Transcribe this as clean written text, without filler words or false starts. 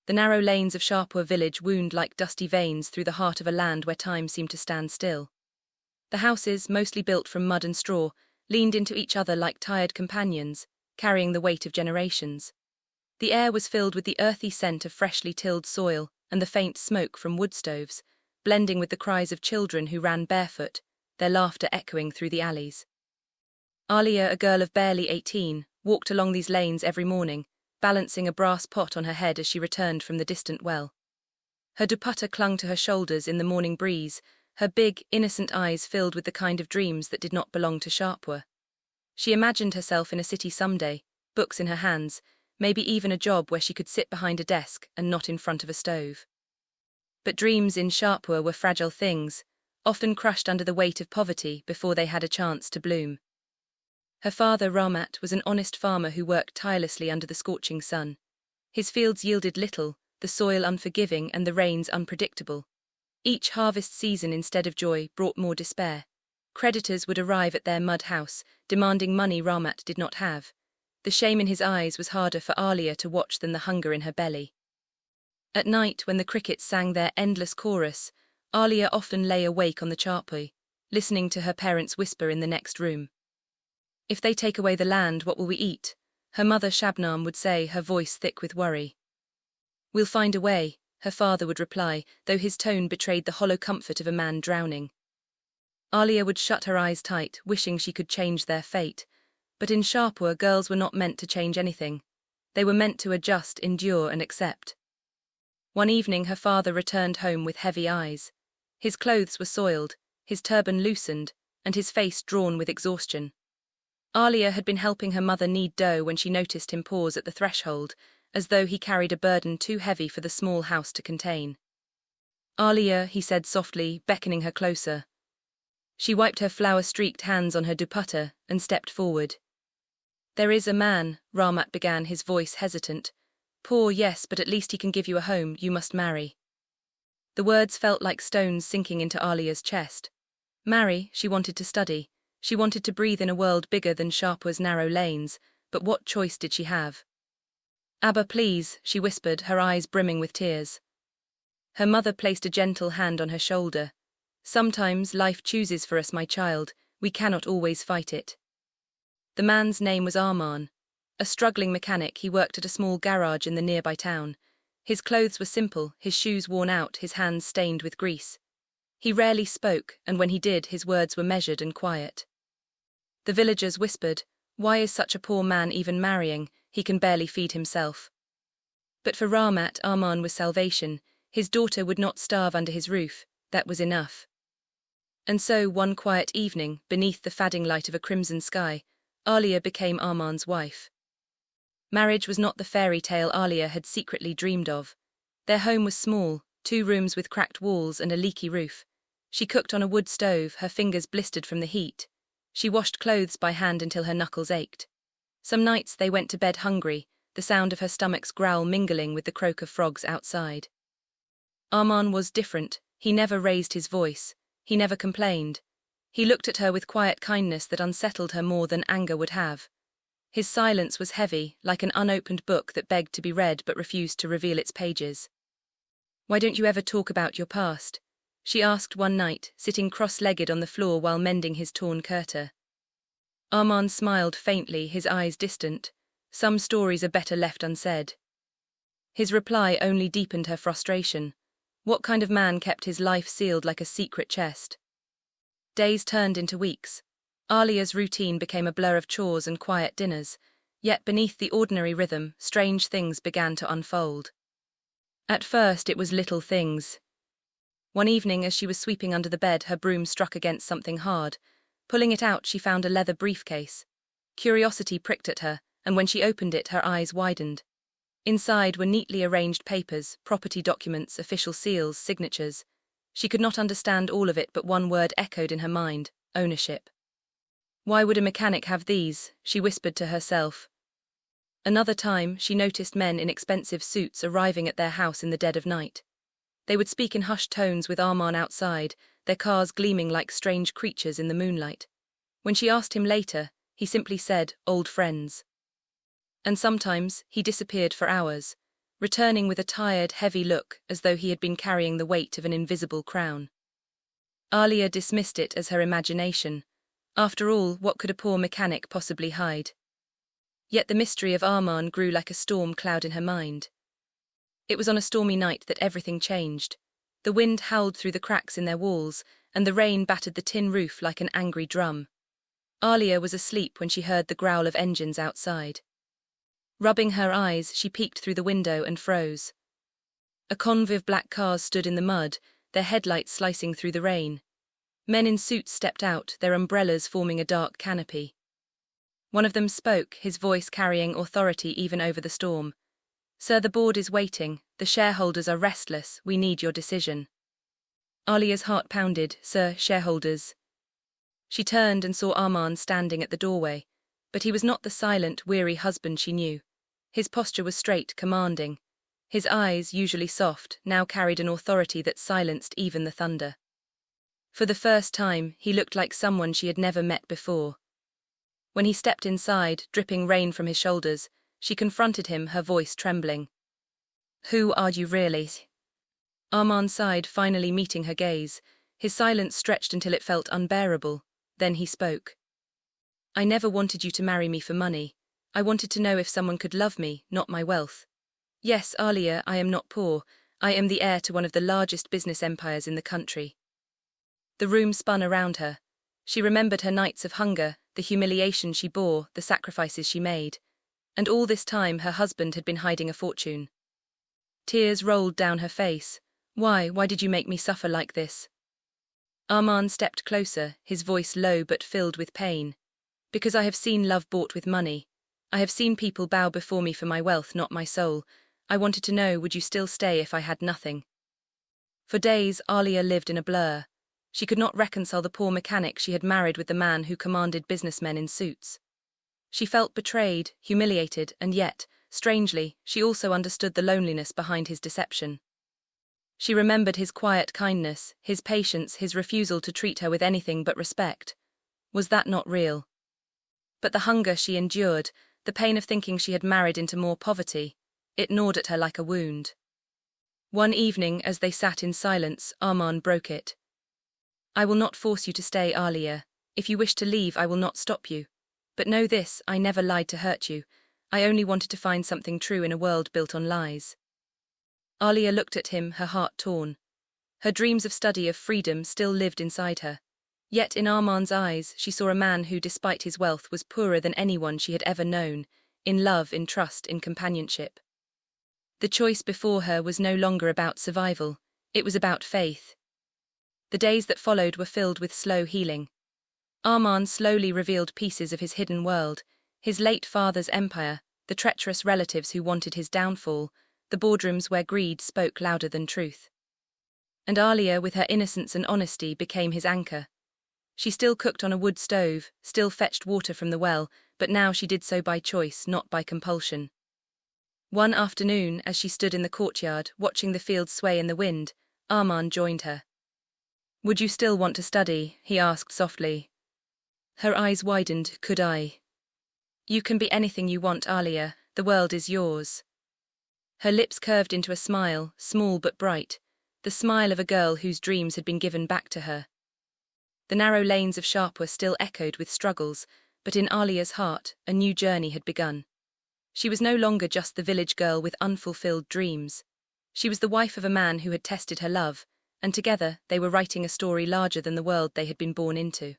The narrow lanes of Sharpur village wound like dusty veins through the heart of a land where time seemed to stand still. The houses, mostly built from mud and straw, leaned into each other like tired companions, carrying the weight of generations. The air was filled with the earthy scent of freshly tilled soil and the faint smoke from wood stoves, blending with the cries of children who ran barefoot, their laughter echoing through the alleys. Alia, a girl of barely 18, walked along these lanes every morning, balancing a brass pot on her head as she returned from the distant well. Her dupatta clung to her shoulders in the morning breeze, her big, innocent eyes filled with the kind of dreams that did not belong to Sharpur. She imagined herself in a city someday, books in her hands, maybe even a job where she could sit behind a desk and not in front of a stove. But dreams in Sharpur were fragile things, often crushed under the weight of poverty before they had a chance to bloom. Her father, Ramat, was an honest farmer who worked tirelessly under the scorching sun. His fields yielded little, the soil unforgiving and the rains unpredictable. Each harvest season, instead of joy, brought more despair. Creditors would arrive at their mud house, demanding money Ramat did not have. The shame in his eyes was harder for Alia to watch than the hunger in her belly. At night, when the crickets sang their endless chorus, Alia often lay awake on the charpoy, listening to her parents whisper in the next room. "If they take away the land, what will we eat?" her mother Shabnam would say, her voice thick with worry. "We'll find a way," her father would reply, though his tone betrayed the hollow comfort of a man drowning. Alia would shut her eyes tight, wishing she could change their fate. But in Sharpur, girls were not meant to change anything. They were meant to adjust, endure, and accept. One evening her father returned home with heavy eyes. His clothes were soiled, his turban loosened, and his face drawn with exhaustion. Alia had been helping her mother knead dough when she noticed him pause at the threshold, as though he carried a burden too heavy for the small house to contain. "Alia," he said softly, beckoning her closer. She wiped her flour-streaked hands on her dupatta and stepped forward. "There is a man," Ramat began, his voice hesitant. "Poor, yes, but at least he can give you a home. You must marry." The words felt like stones sinking into Alia's chest. Marry, she wanted to study. She wanted to breathe in a world bigger than Sharpur's narrow lanes, but what choice did she have? "Abba, please," she whispered, her eyes brimming with tears. Her mother placed a gentle hand on her shoulder. "Sometimes life chooses for us, my child. We cannot always fight it." The man's name was Arman. A struggling mechanic, he worked at a small garage in the nearby town. His clothes were simple, his shoes worn out, his hands stained with grease. He rarely spoke, and when he did, his words were measured and quiet. The villagers whispered, "Why is such a poor man even marrying? He can barely feed himself." But for Ramat, Arman was salvation. His daughter would not starve under his roof. That was enough. And so, one quiet evening, beneath the fading light of a crimson sky, Alia became Arman's wife. Marriage was not the fairy tale Alia had secretly dreamed of. Their home was small, 2 rooms with cracked walls and a leaky roof. She cooked on a wood stove, her fingers blistered from the heat. She washed clothes by hand until her knuckles ached. Some nights they went to bed hungry, the sound of her stomach's growl mingling with the croak of frogs outside. Arman was different. He never raised his voice. He never complained. He looked at her with quiet kindness that unsettled her more than anger would have. His silence was heavy, like an unopened book that begged to be read but refused to reveal its pages. "Why don't you ever talk about your past?" she asked one night, sitting cross-legged on the floor while mending his torn kurta. Arman smiled faintly, his eyes distant. "Some stories are better left unsaid." His reply only deepened her frustration. What kind of man kept his life sealed like a secret chest? Days turned into weeks. Alia's routine became a blur of chores and quiet dinners, yet beneath the ordinary rhythm, strange things began to unfold. At first it was little things. One evening, as she was sweeping under the bed, her broom struck against something hard. Pulling it out, she found a leather briefcase. Curiosity pricked at her, and when she opened it, her eyes widened. Inside were neatly arranged papers, property documents, official seals, signatures. She could not understand all of it, but one word echoed in her mind: ownership. "Why would a mechanic have these?" she whispered to herself. Another time, she noticed men in expensive suits arriving at their house in the dead of night. They would speak in hushed tones with Arman outside, their cars gleaming like strange creatures in the moonlight. When she asked him later, he simply said, "Old friends." And sometimes, he disappeared for hours. returning with a tired, heavy look as though he had been carrying the weight of an invisible crown. Alia dismissed it as her imagination. After all, what could a poor mechanic possibly hide? Yet the mystery of Arman grew like a storm cloud in her mind. It was on a stormy night that everything changed. The wind howled through the cracks in their walls, and the rain battered the tin roof like an angry drum. Alia was asleep when she heard the growl of engines outside. Rubbing her eyes, she peeked through the window and froze. A convoy of black cars stood in the mud, their headlights slicing through the rain. Men in suits stepped out, their umbrellas forming a dark canopy. One of them spoke, his voice carrying authority even over the storm. "Sir, the board is waiting. The shareholders are restless. We need your decision." Alia's heart pounded. "Sir, shareholders." She turned and saw Arman standing at the doorway, but he was not the silent, weary husband she knew. His posture was straight, commanding. His eyes, usually soft, now carried an authority that silenced even the thunder. For the first time, he looked like someone she had never met before. When he stepped inside, dripping rain from his shoulders, she confronted him, her voice trembling. "Who are you really?" Arman sighed, finally meeting her gaze. His silence stretched until it felt unbearable. Then he spoke. "I never wanted you to marry me for money. I wanted to know if someone could love me, not my wealth. Yes, Alia, I am not poor. I am the heir to one of the largest business empires in the country." The room spun around her. She remembered her nights of hunger, the humiliation she bore, the sacrifices she made. And all this time her husband had been hiding a fortune. Tears rolled down her face. Why did you make me suffer like this?" Arman stepped closer, his voice low but filled with pain. "Because I have seen love bought with money. I have seen people bow before me for my wealth, not my soul. I wanted to know, would you still stay if I had nothing?" For days, Alia lived in a blur. She could not reconcile the poor mechanic she had married with the man who commanded businessmen in suits. She felt betrayed, humiliated, and yet, strangely, she also understood the loneliness behind his deception. She remembered his quiet kindness, his patience, his refusal to treat her with anything but respect. Was that not real? But the hunger she endured, the pain of thinking she had married into more poverty, it gnawed at her like a wound. One evening, as they sat in silence, Arman broke it. "I will not force you to stay, Alia. If you wish to leave, I will not stop you. But know this, I never lied to hurt you. I only wanted to find something true in a world built on lies." Alia looked at him, her heart torn. Her dreams of study, of freedom, still lived inside her. Yet in Arman's eyes, she saw a man who, despite his wealth, was poorer than anyone she had ever known, in love, in trust, in companionship. The choice before her was no longer about survival. It was about faith. The days that followed were filled with slow healing. Arman slowly revealed pieces of his hidden world, his late father's empire, the treacherous relatives who wanted his downfall, the boardrooms where greed spoke louder than truth. And Alia, with her innocence and honesty, became his anchor. She still cooked on a wood stove, still fetched water from the well, but now she did so by choice, not by compulsion. One afternoon, as she stood in the courtyard, watching the fields sway in the wind, Arman joined her. "Would you still want to study?" he asked softly. Her eyes widened. "Could I?" "You can be anything you want, Alia. The world is yours." Her lips curved into a smile, small but bright, the smile of a girl whose dreams had been given back to her. The narrow lanes of Sharpur still echoed with struggles, but in Alia's heart, a new journey had begun. She was no longer just the village girl with unfulfilled dreams. She was the wife of a man who had tested her love, and together they were writing a story larger than the world they had been born into.